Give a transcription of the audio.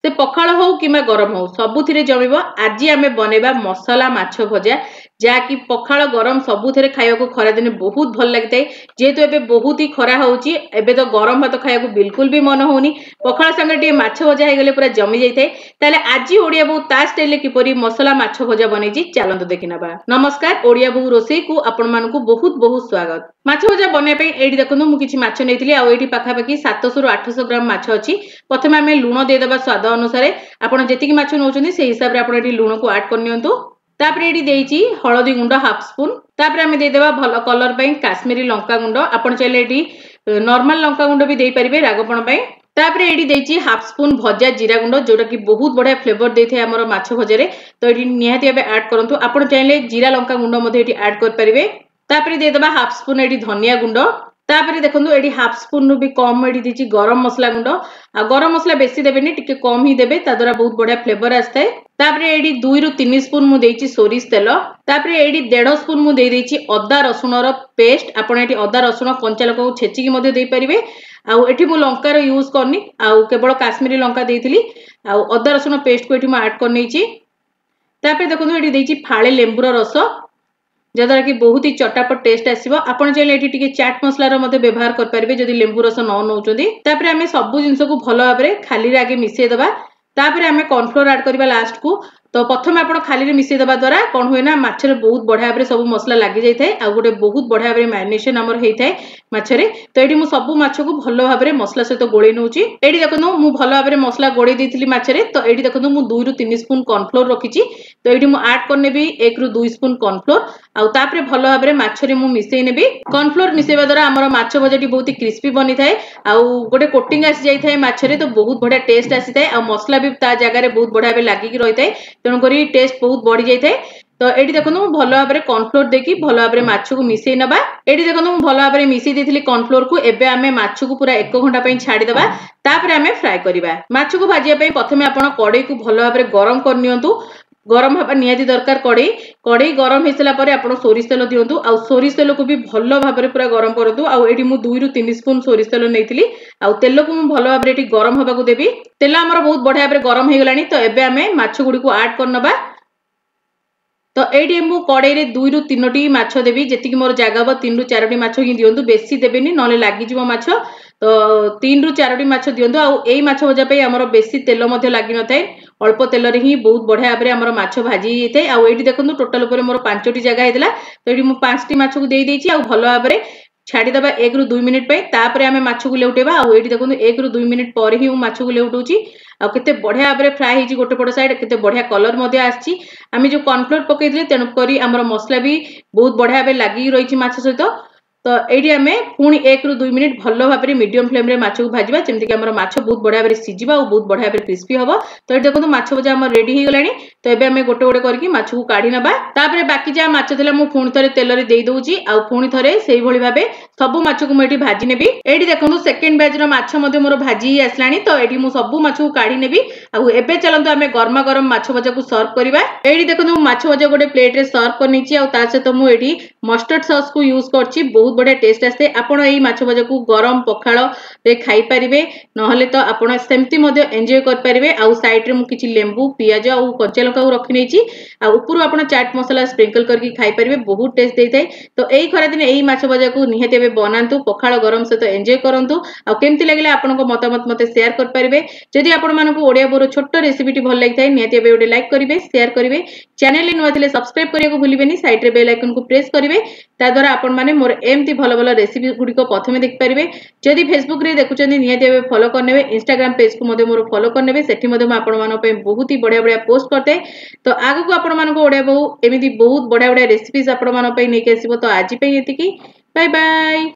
से पखाल हो कि गरम हो सबुथिरे जमिबो। आज आमे बनेबा मसला माछ भजा जहाँकि पखाल गरम सबुथिरे खाइबाकू खरा दिन बहुत भल लगिଥାଏ। जेहेतु एबे बहुत ही खरा होउची एबे तो गरम भात खाइबाकू बिल्कुल भी मन होउनी पखाल संगे टिके माछ भजा हे गले पूरा जमी जाइଥାଏ। ताले आज ओडिया बहु ता स्टाइल किपरि मसला माछ भजा बनैची चलंतु देखि नबा। नमस्कार ओडिया बहु रोसई को आपण मानकू बहुत बहुत स्वागत। माछ भजा बने पई एडी देखनु मु किछि माछ नेइतिली आ एडी पाखा पाखी 700 रु 800 ग्राम माछ अछि। प्रथमे आमे लूण दे देबा स्वाद अनुसार आपण जेतिकी माछ नउचोनी से हिसाब रे आपण एडी लूण को ऐड कर नियंतु। तापरे एडी देइची हळदी गुंड हाफ स्पून। तापरे आमे दे देबा भलो कलर पई काश्मीरी लंका गुंड आपण चाइले एडी नॉर्मल लंका गुंड भी देई परिबे रागपण पई। तापरे एडी देइची हाफ स्पून भजा जीरा गुंड जोटा कि बहुत बढ़िया फ्लेवर देथे हमर माछ भजारे। तो एडी निहाती एबे ऐड करंतु आपण चाइले जीरा लंका गुंड मध्ये एडी ऐड कर परिबे। तापरे दे देबा हाफ स्पून एडी धनिया गुंड। तापरे देखंतु एडी हाफ स्पून नु भी कम एडी दिची गरम मसला गुंड। आ गरम मसला बेसी देबेनी टिके कम ही देबे ता द्वारा बहुत बढ़िया फ्लेवर आस्ताय। तापरे एडी 2 रु 3 स्पून मु देइची सोरिष तेल। तापरे एडी 1.5 स्पून मु देइ देइची अदा रसुण रो पेस्ट। आपण एडी अदा रसुण कंचा लका को छेची की मध्ये देइ परिबे। आ एठी मु लंका रो यूज करनी आ केवल काश्मीरी लंका देइथिली आ अदा रसुण पेस्ट को एठी मु ऐड कर नेइची। तापरे देखंतु एठी देइची फाळे लेंबुर रस जदरा कि बहुत ही चटापट टेस्ट आसीबो। आपण चाइले एठी टिके चाट मसला रो मध्ये व्यवहार कर परिबे जदि लेंबु रस न नउचोदी। तापरे आमे सब जिंस को भलो भाबरे खाली रे आगे मिसै दबा। तापरे आमे कॉर्नफ्लोर ऐड करबा लास्ट को। तो प्रथम आपण खाली रे मिसै दबा द्वारा कोन होय ना माछ रे बहुत बढ़िया भाबरे सब मसला लागि जाय थाए आ गोटे बहुत बढ़िया भाबरे मैरिनेशन हमर हेइ थाए माछ रे। तो एठी मु सब माछ को भलो भाबरे मसला सहित गोळै नउची। एठी देखनु मु भलो भाबरे मसला गोळै देथिली माछ रे। तो एठी देखनु मु 2 रु 3 स्पून कॉर्नफ्लोर रखिची। तो एठी मु ऐड करने भी 1 रु 2 स्पून कॉर्नफ्लोर आ तापरे भलो भाबरे माछ रे मु मिसै नेबी। कॉर्नफ्लोर मिसैबा द्वारा हमर माछ भजाटी बहुत ही क्रिस्पी बनि थाए आ गोटे कोटिंग आसी जाय थाए माछ रे। तो बहुत बढ़िया टेस्ट आसी थाए आ मसला भी ता जगह रे बहुत बढ़िया लागि कि रहि थाए तेनु करी टेस्ट बहुत बढ़ी जाय थाए। तो एठी देखनु भलो भाबरे कॉर्नफ्लोर देकी भलो भाबरे माछ को मिसै नबा। एठी देखनु भलो भाबरे मिसै देथिली कॉर्नफ्लोर को। एबे आमे माछ को पूरा 1 घंटा पई छाडी दबा। तापरे आमे फ्राई करिबा। माछ को भाजिया पई प्रथमे आपण कढई को भलो भाबरे गरम कर नियंतु। गरम हबा नियाती दरकार कढई गरम हेसला परे आपण सोरिष तेल दियंतु आ सोरिष तेल को भी भलो भाबरे पूरा गरम करंतु। आ एठी मु 2 रु 3 स्पून सोरिष तेल नेइतिली आ तेल को मु भलो भाबरे एठी गरम हबा को देबी। तेल हमर बहुत बढ़िया भाबरे गरम हे गलानी। तो एबे आमे माछ गुडी को ऐड करनबा। तो एठी मु कढई रे 2 रु 3 टी माछ देबी जेति कि मोर जागा बा 3 रु 4 टी माछ ही दियंतु बेसी देबेनी नले लागि जिवो माछ। तो 3 रु 4 टी माछ दियंतु आ एई माछ भजा पे हमर बेसी तेल मध्ये लागि न थाए अल्प तेल रे ही बहुत बढ़िया भाबरे हमर माछ भाजी हेते। आ एठी देखंतु टोटल ऊपर मोर 5 टी जागा हेतला। तो एठी मु 5 टी माछ को देई देइची आ भलो भाबरे छाडी दबा 1 रु 2 मिनिट पे। तापरे आमे माछ को लेउटेबा आ एठी देखंतु 1 रु 2 मिनिट पर ही माछ को लेउटउची आ केते बढ़िया भाबरे फ्राई हेची गोटे पट साइड केते बढ़िया कलर मध्ये आछि। आमे जो कॉर्नफ्लोर पकेइतले तेनु करी हमर मसला भी बहुत बढ़िया भाबरे लागि रहिची माछ सहित। तो एठी आमे पुनी 1 रु 2 मिनिट भलो भाबरे मीडियम फ्लेम रे माछ को भाजिबा जेमति कि हमर माछ बहुत बढ़िया भाबरे सिजिबा और बहुत बढ़िया भाबरे क्रिस्पी हबो। तो एठी देखंतु माछ भजा हमर रेडी हे गलानी। तो एबे आमे गोटे गोटे करके माछ को काढी नबा। तापरे बाकी जा माछ थिला मु पुनी थरे तेल रे देई दोउची आ पुनी थरे सेही भली भाबे सब माछ को मु एठी भाजी नेबी। एठी देखंतु सेकंड बैच रो माछ मध्ये मोर भाजी आसलानी। तो एठी मु सब माछ को काढी नेबी आ एबे चलंतु आमे गरमा गरम माछ भजा को सर्व करिबा। एठी देखंतु माछ भजा गोटे प्लेट रे सर्व करनीची आ ता सहित मु एठी मस्टर्ड सॉस को यूज करची बहुत बढ़िया टेस्ट आसे। आपण एई माछ भजा को गरम पखाल रे खाई परिबे नहले तो आपण सेमती मध्ये एन्जॉय कर परिबे। आ साइड रे मु किछि लेंबू पियाज आ कच्चा लंका को रखि नेची आ ऊपर आपण चाट मसाला स्प्रिंकल करके खाई परिबे बहुत टेस्ट देई थाए। तो एई खरा दिन एई माछ भजा को निहाते बे बनांतु पखाल गरम सहित एन्जॉय करंतु। आ केमति लागले आपण को मतामत मते शेयर कर परिबे। जदि आपण मानको ओडिया बोरो छोटो रेसिपीटी भल लागि थाए निहाते बे ओडे लाइक करिवे शेयर करिवे। चैनल रे नुवा थिले सब्सक्राइब करिया को भूलिबेनी साइड रे बेल आइकन को प्रेस करिवे ता द्वारा आपण माने मोर एमती भलो भलो रेसिपी गुडी को प्रथमे देख परिबे। जदि फेसबुक रे देखुचंदी निहाते बे फॉलो करनेबे इंस्टाग्राम पेज को मध्ये मोर फॉलो करनेबे सेठी मध्ये म आपण मानो पे बहुत ही बढ़िया बढ़िया पोस्ट करते। तो आगु को आपण मानको ओडिया बहु एमिति बहुत बढ़िया बढ़िया रेसिपीज आपण मानो पे नै के आसीबो। तो आज पे एतिकी बाय बाय।